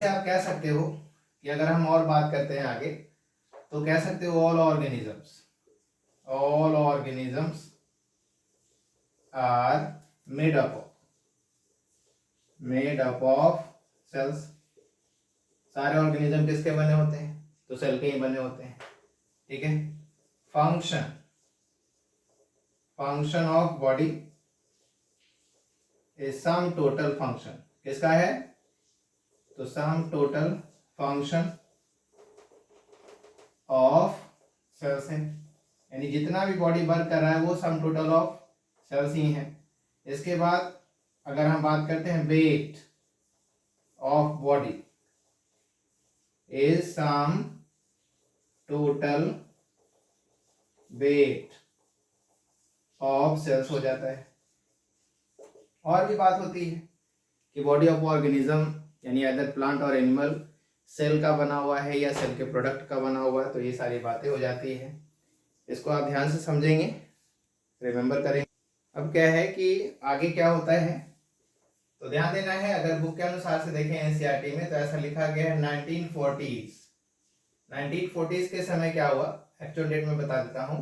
आप कह सकते हो कि अगर हम और बात करते हैं आगे तो कह सकते हो all organisms are made up of cells. सारे ऑर्गेनिज्म किसके बने होते हैं? तो सेल के ही बने होते हैं। ठीक है। Function function of body is sum total function. किसका है? तो sum total function of cells है, यानी जितना भी बॉडी वर्क कर रहा है वो सम टोटल ऑफ सेल्स ही है। इसके बाद अगर हम बात करते हैं weight of body is sum total weight of cells हो जाता है। और भी बात होती है कि बॉडी ऑफ ऑर्गेनिज्म यानी अदर प्लांट और एनिमल सेल का बना हुआ है या सेल के प्रोडक्ट का बना हुआ है, तो ये सारी बातें हो जाती है। इसको आप ध्यान से समझेंगे, रिमेंबर करेंगे। अब क्या है कि आगे क्या होता है तो ध्यान देना है। अगर बुक के अनुसार से देखें एनसीईआरटी में तो ऐसा लिखा गया है 1940s के समय क्या हुआ, एक्चुअल डेट में बता देता हूँ।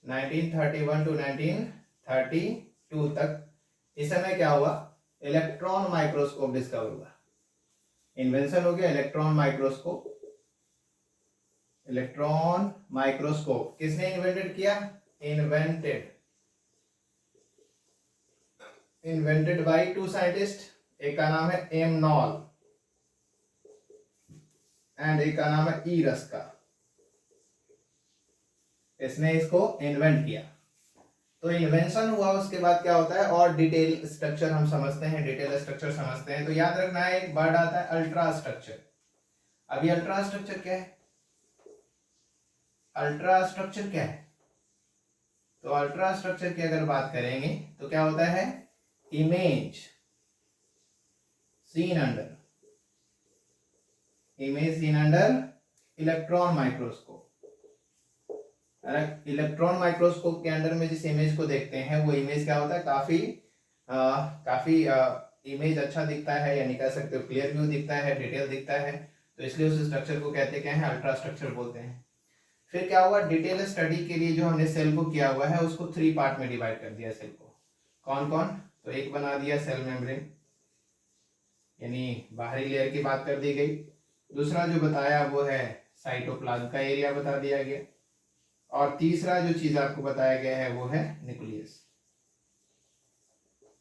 1931 टू 1932 तक इस समय क्या हुआ, इलेक्ट्रॉन माइक्रोस्कोप डिस्कवर हुआ। इन्वेंशन हो गया इलेक्ट्रॉन माइक्रोस्कोप। इलेक्ट्रॉन माइक्रोस्कोप किसने इन्वेंटेड किया? Invented by two scientist. एक का नाम है एम नॉल एंड एक का नाम है ई रस्का। इसने इसको इन्वेंट किया। तो इन्वेंशन हुआ, उसके बाद क्या होता है और डिटेल स्ट्रक्चर हम समझते हैं, डिटेल स्ट्रक्चर समझते हैं। तो याद रखना है एक वर्ड आता है अल्ट्रा स्ट्रक्चर। अभी अल्ट्रा स्ट्रक्चर क्या है? अल्ट्रा स्ट्रक्चर क्या है? तो अल्ट्रा स्ट्रक्चर की अगर बात करेंगे तो क्या होता है, image seen under electron microscope. Electron microscope के अंदर में जिस इमेज को देखते हैं वो इमेज क्या होता है, काफी इमेज अच्छा दिखता है, यानी कह सकते हो क्लियर व्यू दिखता है, डिटेल दिखता है। तो इसलिए उस स्ट्रक्चर को कहते क्या है, अल्ट्रा स्ट्रक्चर बोलते हैं। फिर क्या हुआ, डिटेल स्टडी के लिए जो हमने सेल को किया हुआ है उसको 3 पार्ट में डिवाइड कर दिया सेल को। कौन कौन? तो एक बना दिया सेल मेम्ब्रेन, यानी बाहरी लेयर की बात कर दी गई। दूसरा जो बताया वो है साइटोप्लाज्म का एरिया बता दिया गया। और तीसरा जो चीज आपको बताया गया है वो है न्यूक्लियस।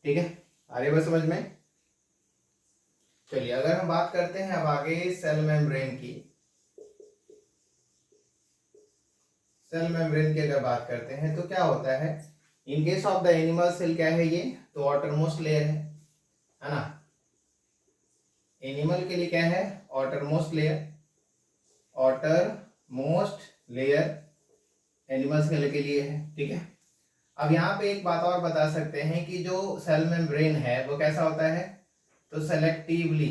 ठीक है, आ रही बात समझ में? चलिए अगर हम बात करते हैं अब आगे सेल मेम्ब्रेन की। सेल मेम्ब्रेन की अगर बात करते हैं तो क्या होता है, in case of the animal cell क्या है ये, तो ऑटरमोस्ट लेयर है ना। एनिमल के लिए क्या है, ऑटरमोस्ट लेयर एनिमल सेल के लिए है। ठीक है। अब यहाँ पे एक बात और बता सकते हैं कि जो सेल मेम्ब्रेन है वो कैसा होता है, तो सेलेक्टिवली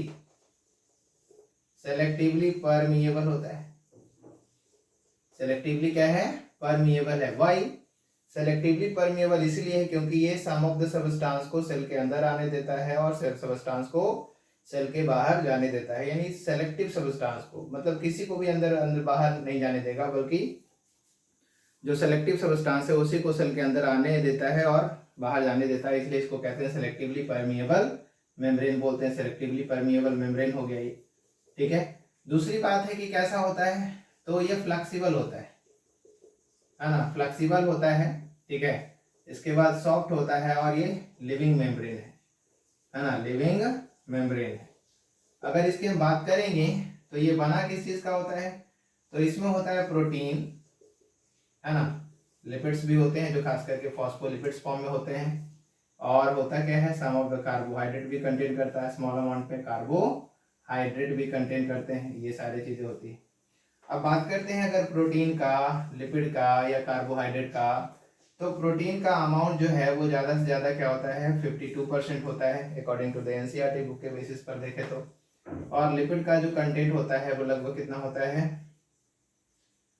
परमिएबल होता है। सेलेक्टिवली क्या है, परमिएबल है। वाई सेलेक्टिवली परमिएबल इसलिए है क्योंकि ये सम ऑफ द सब्सटेंस को सेल के अंदर आने देता है और सब्सटेंस को सेल के बाहर जाने देता है, यानी सेलेक्टिव सब्सटेंस को, मतलब किसी को भी अंदर बाहर नहीं जाने देगा, बल्कि जो सेलेक्टिव सब्सटेंस है उसी को सेल के अंदर आने देता है और बाहर जाने देता है, इसलिए इसको कहते हैं सेलेक्टिवली परमिएबल मेम्ब्रेन बोलते हैं। सेलेक्टिवली परमिएबल मेम्ब्रेन हो गया ये। ठीक है। दूसरी बात है कि कैसा होता है, तो ये फ्लेक्सिबल होता है ना, फ्लेक्सिबल होता है। ठीक है। इसके बाद सॉफ्ट होता है और ये लिविंग मेम्ब्रेन है ना, लिविंग मेम्ब्रेन है। अगर इसकी हम बात करेंगे तो ये बना किस चीज का होता है, तो इसमें होता है प्रोटीन है ना, लिपिड्स भी होते हैं जो खास करके फॉस्फोलिपिड्स फॉर्म में होते हैं, और होता क्या है, सम ऑफ द कार्बोहाइड्रेट भी कंटेन करता है, स्मॉल अमाउंट में कार्बोहाइड्रेट भी कंटेन करते हैं, ये सारी चीजें होती है। अब बात करते हैं अगर प्रोटीन का, लिपिड का या कार्बोहाइड्रेट का, तो प्रोटीन का अमाउंट जो है वो ज़्यादा से ज़्यादा क्या होता है, 52% होता है according to the NCERT book के बेसिस पर देखें तो। और लिपिड का जो कंटेंट होता है वो लगभग कितना होता है,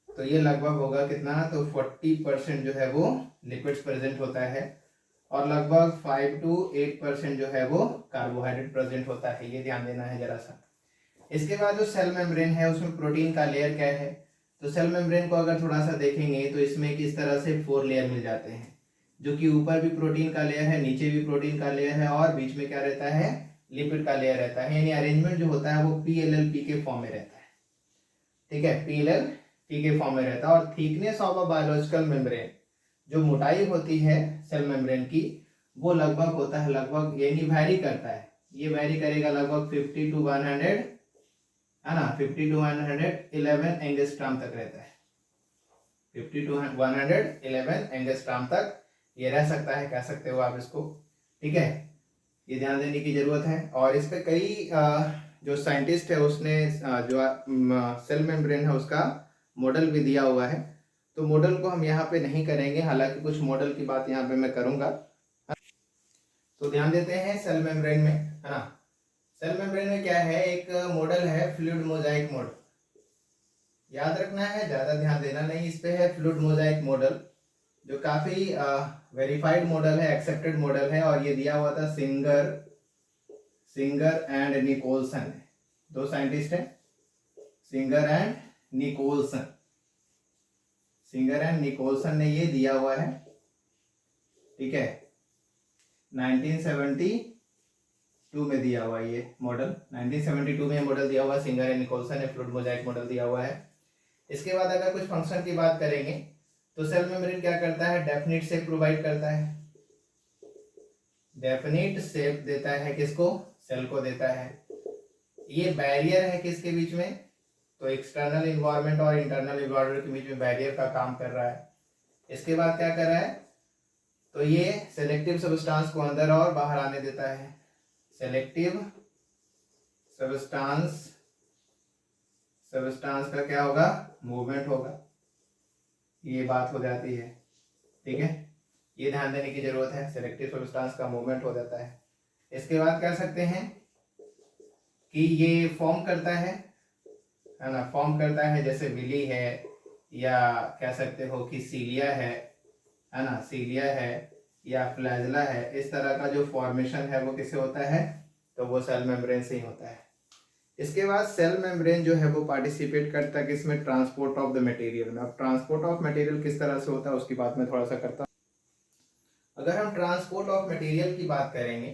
तो ये लगभग होगा कितना, तो 40% जो है वो लिपिड्स प्रेजेंट होता है और लगभग 5 to 8% जो है वो कार्बोहाइड्रेट प्रेजेंट होता है। ये ध्यान देना है जरा सा। इसके बाद जो सेल मेम्ब्रेन है उसमें प्रोटीन का लेयर क्या है, तो सेल मेम्ब्रेन को अगर थोड़ा सा देखेंगे तो इसमें किस तरह से 4 लेयर मिल जाते हैं, जो कि ऊपर भी प्रोटीन का लेयर है, नीचे भी प्रोटीन का लेयर है और बीच में क्या रहता है, लिपिड का लेयर रहता है। यानी अरेंजमेंट जो होता है वो PLLP के फॉर्म में रहता है। ठीक है, PLLP के फॉर्म में रहता है। और thickness of a biological membrane, जो मोटाई होती है सेल मेम्ब्रेन की, वो लगभग होता है लगभग, यानी वैरी करता है, ये वैरी करेगा लगभग 50 to 100, है ना, 50 to 111 एंगस्ट्रॉम तक रहता है। 50 to 111 एंगस्ट्रॉम तक ये रह सकता है, कह सकते हो आप इसको। ठीक है, ये ध्यान देने की जरूरत है। और इस पे कई जो साइंटिस्ट है उसने जो सेल मेम्ब्रेन है उसका मॉडल भी दिया हुआ है, तो मॉडल को हम यहाँ पे नहीं करेंगे, हालांकि कुछ मॉडल की बात यहाँ पे मैं करूंगा। तो ध्यान देते हैं सेल मेम्ब्रेन में, है ना, सेल मेम्ब्रेन में क्या है, एक मॉडल है फ्लूइड मोजाइक मॉडल, याद रखना है, ज्यादा ध्यान देना नहीं इस पे, है फ्लूइड मोजाइक मॉडल, जो काफी वेरीफाइड मॉडल है, एक्सेप्टेड मॉडल है। और ये दिया हुआ था सिंगर एंड निकोलसन, दो साइंटिस्ट हैं, सिंगर एंड निकोलसन ने ये दिया हुआ है। ठीक है, 1972 में दिया हुआ ये मॉडल, 1972 में मॉडल दिया हुआ, सिंगर एंड निकोलसन ने फ्लूइड मोजाइक मॉडल दिया हुआ है। इसके बाद अगर कुछ फंक्शन की बात करेंगे तो सेल मेम्ब्रेन क्या करता है, डेफिनिट शेप प्रोवाइड करता है, डेफिनिट शेप देता है, किसको, सेल को देता है। ये बैरियर है किसके बीच में, तो एक्सटर्नल इन्वायरमेंट और इंटरनल इन्वायरमेंट के बीच में बैरियर का काम कर रहा है। इसके बाद क्या कर रहा है, तो ये सेलेक्टिव सब्सटेंस को अंदर और बाहर आने देता है, सेलेक्टिव सब्सटेंस का क्या होगा, मूवमेंट होगा, ये बात हो जाती है। ठीक है, ये ध्यान देने की जरूरत है, सेलेक्टिव सब्सटेंस का मूवमेंट हो जाता है। इसके बाद कह सकते हैं कि ये फॉर्म करता है ना, फॉर्म करता है, जैसे विली है, या कह सकते हो कि सीलिया है ना, सीलिया है या फ्लैजला है, इस तरह का जो फॉर्मेशन है वो किससे होता है, तो वो सेल मेम्ब्रेन से ही होता है। इसके बाद सेल मेम्ब्रेन जो है वो पार्टिसिपेट करता है किसमें, ट्रांसपोर्ट ऑफ द मटेरियल में। अब ट्रांसपोर्ट ऑफ मटेरियल किस तरह से होता है उसकी बात मैं थोड़ा सा करता हूँ। अगर हम ट्रांसपोर्ट ऑफ मटेरियल की बात करेंगे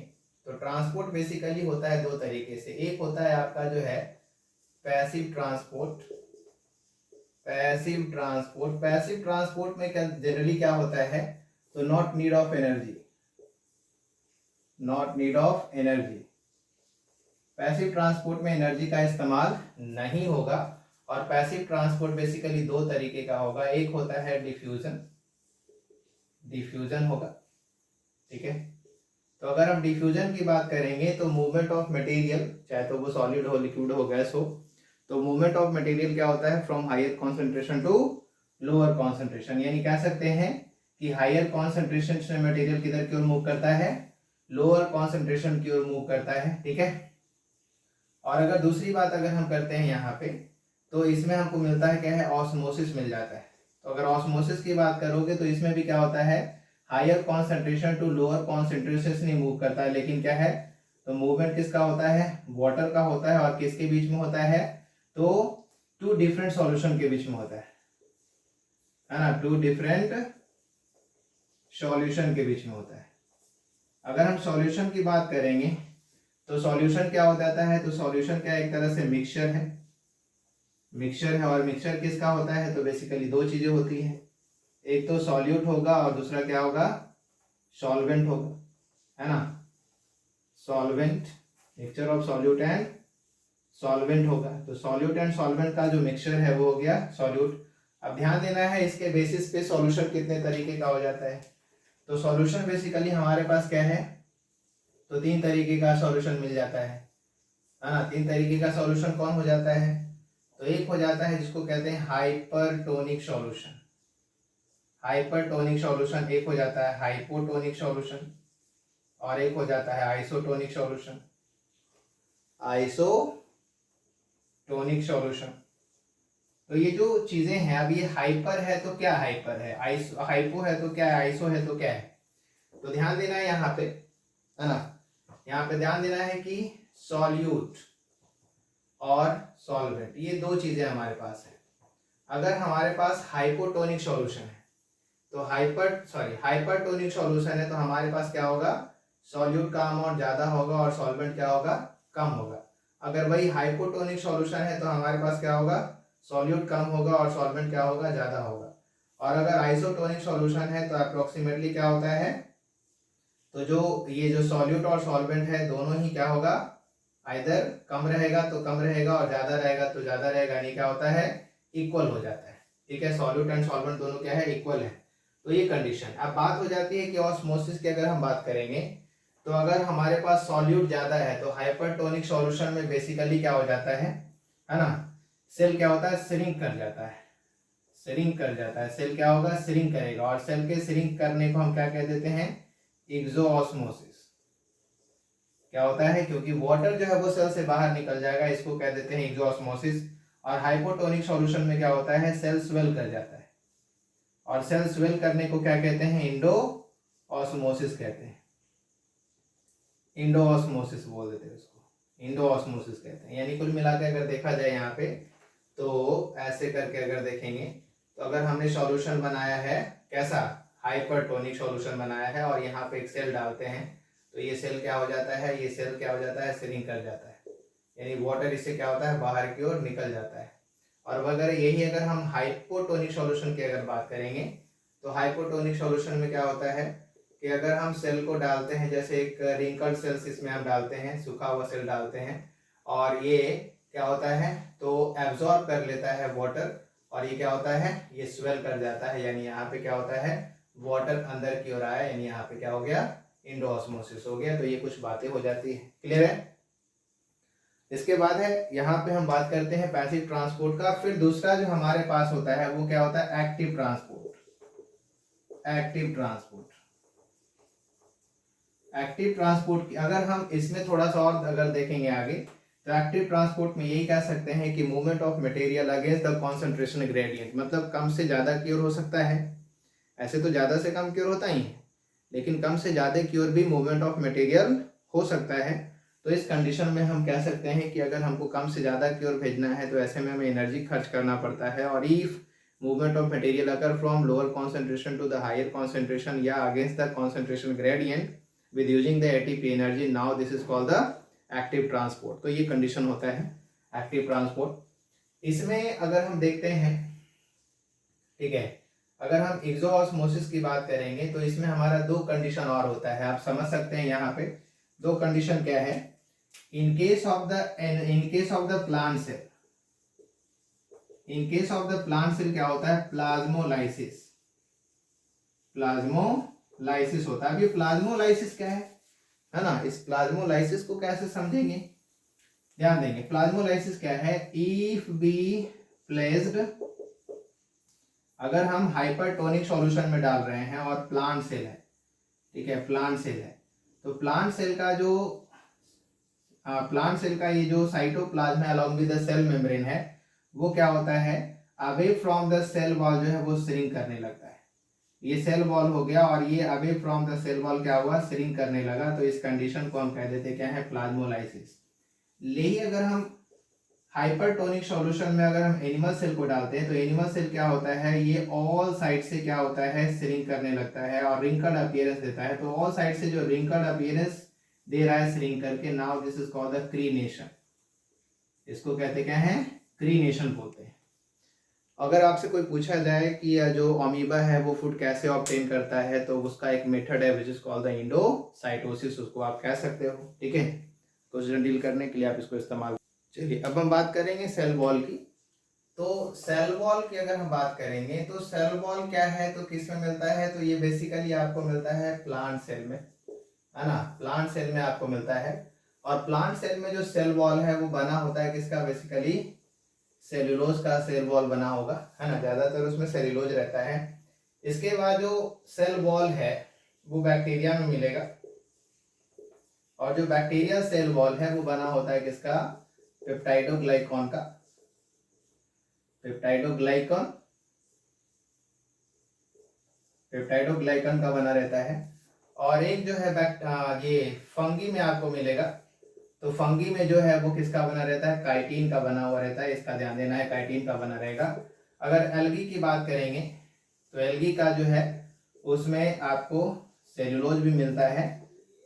तो ट्रांसपोर्ट बेसिकली होता है दो तरीके से, एक होता है आपका जो है पैसिव ट्रांसपोर्ट में क्या जनरली क्या होता है, तो not need of energy, passive transport में एनर्जी का इस्तेमाल नहीं होगा। और पैसिव ट्रांसपोर्ट बेसिकली दो तरीके का होगा, एक होता है डिफ्यूजन होगा। ठीक है, तो अगर हम डिफ्यूजन की बात करेंगे तो मूवमेंट ऑफ मटेरियल, चाहे तो वो सॉलिड हो, लिक्विड हो, गैस हो, तो मूवमेंट ऑफ मटेरियल क्या होता है, from higher concentration to lower concentration. यानी कह सकते हैं कि हायर कॉन्सेंट्रेशन से मटेरियल किधर की ओर मूव करता है, लोअर कॉन्सेंट्रेशन की ओर मूव करता है। ठीक है, और अगर दूसरी बात अगर हम करते हैं यहाँ पे, तो इसमें हमको मिलता है क्या है, ऑस्मोसिस मिल जाता है। तो अगर ऑस्मोसिस की बात करोगे तो इसमें भी क्या होता है, higher concentration to lower concentration नहीं मूव करता है, लेकिन क्या है, तो मूवमेंट किसका होता है, वाटर का होता है। और किसके बीच में होता है, तो टू डिफरेंट सॉल्यूशन के बीच में होता है ना, टू डिफरेंट सॉल्यूशन के बीच में होता है। अगर हम सॉल्यूशन की बात करेंगे तो सॉल्यूशन क्या हो जाता है, तो सॉल्यूशन क्या एक तरह से मिक्सचर है, और मिक्सचर किसका होता है, तो बेसिकली दो चीजें होती हैं, एक तो सॉल्यूट होगा और दूसरा क्या होगा, सॉल्वेंट होगा, है ना, solvent, mixture of solute and solvent होगा। तो सॉल्यूट एंड सॉल्वेंट का जो मिक्सचर है वो हो गया सॉल्यूट। अब ध्यान देना है, इसके बेसिस पे सॉल्यूशन कितने तरीके का हो जाता है, तो सॉल्यूशन बेसिकली हमारे पास क्या है, तो तीन तरीके का सॉल्यूशन मिल जाता है ना। तीन तरीके का सॉल्यूशन कौन हो जाता है, तो एक हो जाता है जिसको कहते हैं हाइपरटोनिक सॉल्यूशन, एक हो जाता है हाइपोटोनिक सॉल्यूशन, और एक हो जाता है आइसोटोनिक सॉल्यूशन, तो ये जो चीजें हैं, अब ये हाइपर है तो क्या हाइपर है, हाइपो है तो क्या है, आइसो है तो क्या है, तो ध्यान देना है यहाँ पे, है ना, यहाँ पे ध्यान देना है कि सॉल्यूट और सॉल्वेंट, ये दो चीजें हमारे पास है। अगर हमारे पास हाइपोटोनिक सॉल्यूशन है तो हाइपरटोनिक सॉल्यूशन है तो हमारे पास क्या होगा, सॉल्यूट का अमाउंट ज्यादा होगा और सॉल्वेंट क्या होगा, कम होगा। अगर वही हाइपोटोनिक सॉल्यूशन है तो हमारे पास क्या होगा, सॉल्यूट कम होगा और सॉल्वेंट क्या होगा, ज्यादा होगा। और अगर आइसोटोनिक सॉल्यूशन है तो अप्रोक्सीमेटली क्या होता है, तो जो सॉल्यूट और सॉल्वेंट है दोनों ही क्या होगा, आइदर कम रहेगा तो कम रहेगा और ज्यादा रहेगा तो ज्यादा रहेगा, यानी क्या होता है, इक्वल हो जाता है। ठीक है, सॉल्यूट एंड सॉल्वेंट दोनों क्या है, इक्वल है। तो ये कंडीशन। अब बात हो जाती है कि ऑस्मोसिस की अगर हम बात करेंगे तो अगर हमारे पास सॉल्यूट ज्यादा है तो हाइपरटोनिक सॉल्यूशन में बेसिकली क्या हो जाता है ना, सेल क्या होता है, श्रिंक कर जाता है, श्रिंक कर जाता है। सेल क्या होगा, श्रिंक करेगा, और सेल के श्रिंक करने को हम क्या कह देते हैं, एक्सोऑस्मोसिस। क्या होता है, क्योंकि वाटर जो है वो सेल से बाहर निकल जाएगा, इसको कह देते हैं एक्सोऑस्मोसिस। और हाइपोटोनिक सॉल्यूशन में क्या होता है, सेल स्वेल कर जाता है, और सेल स्वेल करने को क्या कहते हैं, इंडो ऑस्मोसिस कहते हैं, इंडो ऑस्मोसिस बोल देते हैं उसको, इंडो ऑस्मोसिस कहते हैं। यानी कुल मिलाकर अगर देखा जाए यहाँ पे तो ऐसे करके अगर देखेंगे तो अगर हमने सॉल्यूशन बनाया है कैसा, हाइपरटोनिक सॉल्यूशन बनाया है और यहाँ पे एक सेल डालते हैं तो ये सेल क्या हो जाता है, ये सेल क्या हो जाता है, श्रिंक कर जाता है, यानी वाटर इससे क्या होता है, बाहर की ओर निकल जाता है। और वगैरह यही अगर हम हाइपोटोनिक सॉल्यूशन की अगर बात करेंगे तो हाइपोटोनिक सॉल्यूशन में क्या होता है कि अगर हम सेल को डालते हैं, जैसे एक रिंकल्ड सेल्स इसमें हम डालते हैं, सूखा हुआ सेल डालते हैं, और ये क्या होता है, तो एब्जॉर्ब कर लेता है वाटर, और ये क्या होता है, ये स्वेल कर जाता है, यानी यहाँ पे क्या होता है, वाटर अंदर की ओर आया, यानी यहाँ पे क्या हो गया, इंडोऑस्मोसिस हो गया। तो ये कुछ बातें हो जाती है, क्लियर है। इसके बाद है यहाँ पे हम बात करते हैं पैसिव ट्रांसपोर्ट का। फिर दूसरा जो हमारे पास होता है वो क्या होता है, active transport. Active transport, active transport की अगर हम इसमें थोड़ा सा और अगर देखेंगे आगे तो एक्टिव ट्रांसपोर्ट में यही कह सकते हैं कि movement of material against the concentration gradient, मतलब कम से ज्यादा की ओर हो सकता है, ऐसे तो ज्यादा से कम की ओर होता ही है, लेकिन कम से ज्यादा की ओर भी मूवमेंट ऑफ मटेरियल हो सकता है। तो इस कंडीशन में हम कह सकते हैं कि अगर हमको कम से ज्यादा की ओर भेजना है तो ऐसे में हमें एनर्जी खर्च करना पड़ता है। और इफ मूवमेंट ऑफ मटेरियल अगर from lower concentration to the higher concentration या against the concentration gradient with using the ATP energy, now this is called the active transport। तो ये कंडीशन होता है एक्टिव ट्रांसपोर्ट। इसमें अगर हम देखते हैं, ठीक है, अगर हम एक्सोऑस्मोसिस की बात करेंगे तो इसमें हमारा दो कंडीशन और होता है, आप समझ सकते हैं यहाँ पे दो कंडीशन क्या है। In case of the plant cell, in case of the plant cell क्या होता है, प्लाज्मोलाइसिस, प्लाज्मोलाइसिस होता है। अब ये प्लाज्मोलाइसिस क्या है ना, इस प्लाज्मोलाइसिस को कैसे समझेंगे, ध्यान देंगे। प्लाज्मोलाइसिस क्या है, इफ बी प्लेस्ड, अगर हम हाइपरटोनिक सॉल्यूशन में डाल रहे हैं और प्लांट सेल है, ठीक है, प्लांट सेल है, तो प्लांट सेल का जो प्लांट सेल का ये जो साइटोप्लाज्म है along with the cell membrane है, वो क्या होता है, away from the cell wall जो है वो श्रिंक करने लगता है। ये सेल वॉल हो गया और ये away from the cell wall क्या हुआ, श्रिंक करने लगा। तो इस कंडीशन को हम कह देते क्या है, प्लाज्मोलाइसिस। यही अगर हम हाइपरटोनिक सॉल्यूशन में अगर हम एनिमल सेल को डालते हैं तो एनिमल सेल क्या होता है, ये ऑल साइड से क्या होता है, श्रिंक करने लगता है और रिंकल्ड अपीयरेंस देता है। तो ऑल साइड से जो रिंकल्ड अपीयरेंस दे रहा है श्रिंक करके, now this is called the crenation. इसको कहते क्या है, क्रीनेशन बोलते हैं। अगर आपसे कोई पूछा जाए कि जो अमीबा है वो फूड कैसे ऑब्टेन करता है तो उसका एक मेथड है which is called the endocytosis, उसको आप कह सकते हो, ठीक है। क्वेश्चन डील करने के लिए आप इसको इस्तेमाल। चलिए अब हम बात करेंगे सेल वॉल की। तो सेल वॉल की अगर हम बात करेंगे तो सेल वॉल क्या है, तो किस में मिलता है, तो ये बेसिकली आपको मिलता है प्लांट सेल में, है ना, प्लांट सेल में आपको मिलता है। और प्लांट सेल में जो सेल वॉल है वो बना होता है किसका, बेसिकली सेल्यूलोज का सेल वॉल बना होगा, है ना, ज्यादातर उसमें सेल्यूलोज रहता है। इसके बाद जो सेल वॉल है वो बैक्टीरिया में मिलेगा, और जो बैक्टीरिया सेल वॉल है वो बना होता है किसका, पेप्टाइडोग्लाइकॉन का, पेप्टाइडोग्लाइकॉन, पेप्टाइडोग्लाइकॉन का बना रहता है। और एक जो है ये फंगी में आपको मिलेगा, तो फंगी में जो है वो किसका बना रहता है, काइटिन का बना हुआ रहता है, इसका ध्यान देना है, काइटिन का बना रहेगा। अगर एल्गी की बात करेंगे तो एल्गी का जो है उसमें आपको सेल्यूलोज भी मिलता है,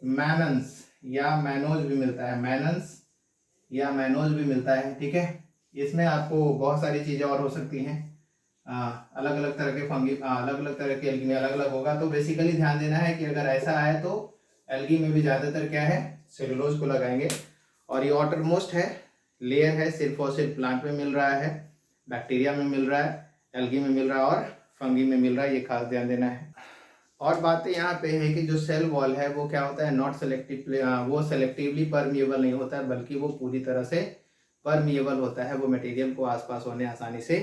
मैनन्स या मैनोज भी मिलता है, मैनन्स या मैनोज भी मिलता है, ठीक है। इसमें आपको बहुत सारी चीज़ें और हो सकती हैं, अलग अलग तरह के फंगी, अलग अलग तरह के एल्गी में अलग अलग होगा। तो बेसिकली ध्यान देना है कि अगर ऐसा आए तो एल्गी में भी ज़्यादातर क्या है, सेलुलोज को लगाएंगे। और ये वाटर मोस्ट है, लेयर है, सिर्फ और सिर्फ प्लांट में मिल रहा है, बैक्टीरिया में मिल रहा है, एल्गी में मिल रहा है और फंगी में मिल रहा है, ये खास ध्यान देना है। और बातें यहाँ पे है कि जो सेल वॉल है वो क्या होता है, नॉट सेलेक्टिव, वो सेलेक्टिवली परमिएबल नहीं होता है, बल्कि वो पूरी तरह से परमिएबल होता है, वो मटेरियल को आसपास होने आसानी से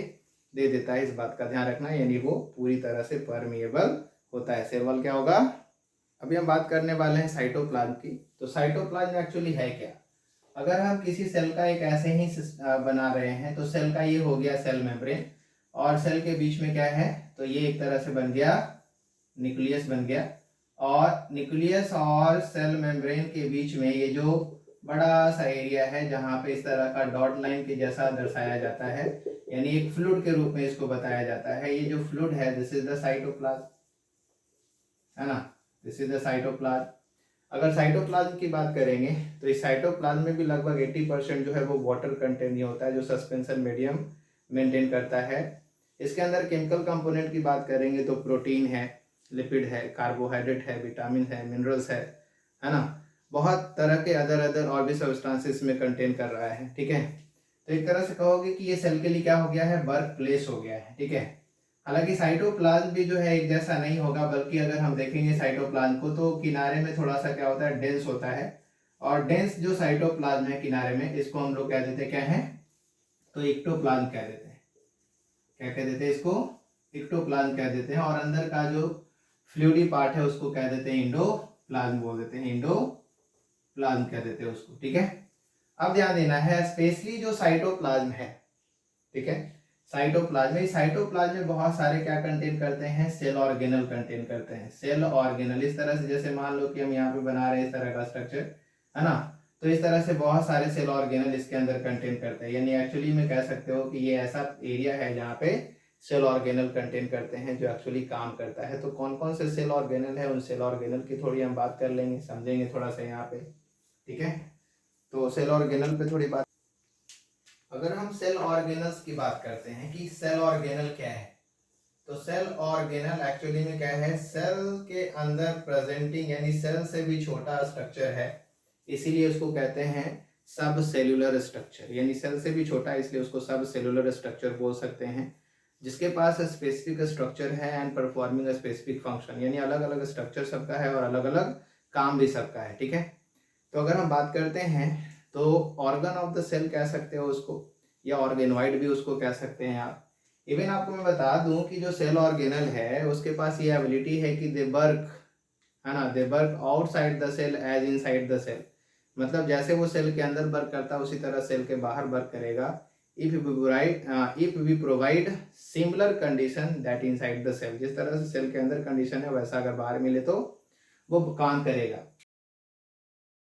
दे देता है, इस बात का ध्यान रखना, यानी वो पूरी तरह से परमिएबल होता है। सेल वॉल क्या होगा, अभी हम बात करने वाले हैं साइटोप्लाज्म की। तो साइटोप्लाज्म एक्चुअली है क्या, अगर हम किसी सेल का एक ऐसे ही बना रहे हैं तो सेल का ये हो गया सेल मेम्ब्रेन, और सेल के बीच में क्या है, तो ये एक तरह से बन गया न्यूक्लियस बन गया, और न्यूक्लियस और सेल मेम्ब्रेन के बीच में ये जो बड़ा सा एरिया है जहाँ पे इस तरह का डॉट लाइन के जैसा दर्शाया जाता है, यानी एक फ्लूइड के रूप में इसको बताया जाता है। ये जो फ्लूइड है दिस इज द साइटोप्लाज्म, है ना, दिस इज द साइटोप्लाज्म। अगर साइटोप्लाज्म की बात करेंगे तो इस साइटोप्लाज्म में भी लगभग 80% जो है वो वाटर कंटेंट ही होता है, जो सस्पेंशन मीडियम मेंटेन करता है। इसके अंदर केमिकल कंपोनेंट की बात करेंगे तो प्रोटीन है, लिपिड है, कार्बोहाइड्रेट है, विटामिन है, मिनरल्स है ना, बहुत तरह के अदर और भी सब्सटेंसेस में कंटेन कर रहा है, ठीक है। तो एक तरह से कहोगे कि ये सेल के लिए क्या हो गया है, वर्क प्लेस हो गया है, ठीक है। हालांकि साइटोप्लाज्म भी जो है एक जैसा नहीं होगा, बल्कि अगर हम देखेंगे साइटोप्लाज्म को तो किनारे में थोड़ा सा क्या होता है, डेंस होता है, और डेंस जो साइटोप्लाज्म है किनारे में, इसको हम लोग कह देते हैं क्या है, तो एक्टोप्लाज्म कह देते हैं। क्या कह देते हैं इसको, एक्टोप्लाज्म कह देते हैं। और अंदर का जो फ्लूइडी पार्ट है उसको कह देते हैं इंडोप्लाज्म, बोल देते हैं इंडोप्लाज्म कह देते हैं उसको, ठीक है। अब ध्यान देना है स्पेशली जो साइटोप्लाज्म है, ठीक है, साइटोप्लाज्म में बहुत सारे क्या कंटेन करते हैं, सेल ऑर्गेनल कंटेन करते हैं, सेल ऑर्गेनल। इस तरह से जैसे मान लो कि हम यहाँ पे बना रहे हैं इस तरह का स्ट्रक्चर, है ना, तो इस तरह से बहुत सारे सेल ऑर्गेनल इसके अंदर कंटेन करते हैं, यानी एक्चुअली में कह सकते हो कि ये ऐसा एरिया है जहाँ पे सेल ऑर्गेनल कंटेन करते हैं जो एक्चुअली काम करता है। तो कौन कौन से सेल ऑर्गेनल है, उन सेल ऑर्गेनल की थोड़ी हम बात कर लेंगे, समझेंगे थोड़ा सा यहाँ पे, ठीक है। तो सेल ऑर्गेनल पे थोड़ी बात, अगर हम सेल ऑर्गेनल्स की बात करते हैं कि सेल ऑर्गेनल क्या है, तो सेल ऑर्गेनल एक्चुअली में क्या है, सेल के अंदर प्रेजेंटिंग, यानी सेल से भी छोटा स्ट्रक्चर है, इसीलिए उसको कहते हैं सब सेल्यूलर स्ट्रक्चर, यानी सेल से भी छोटा इसलिए उसको सब सेल्यूलर स्ट्रक्चर बोल सकते हैं, जिसके पास स्पेसिफिक स्ट्रक्चर है एंड परफॉर्मिंग स्पेसिफिक फंक्शन, यानी अलग अलग स्ट्रक्चर सबका है और अलग अलग काम भी सबका है, ठीक है। तो अगर हम बात करते हैं तो ऑर्गन ऑफ द सेल कह सकते हो उसको, या ऑर्गेनॉइड भी उसको कह सकते हैं आप। इवन आपको मैं बता दूं कि जो सेल ऑर्गेनल है उसके पास ये एबिलिटी है कि दे वर्क, है ना, they work outside the cell as inside the cell, मतलब जैसे वो सेल के अंदर वर्क करता है उसी तरह सेल के बाहर वर्क करेगा, if we provide similar condition that inside the cell, जिस तरह से सेल के अंदर कंडीशन है वैसा अगर बाहर मिले तो वो काम करेगा।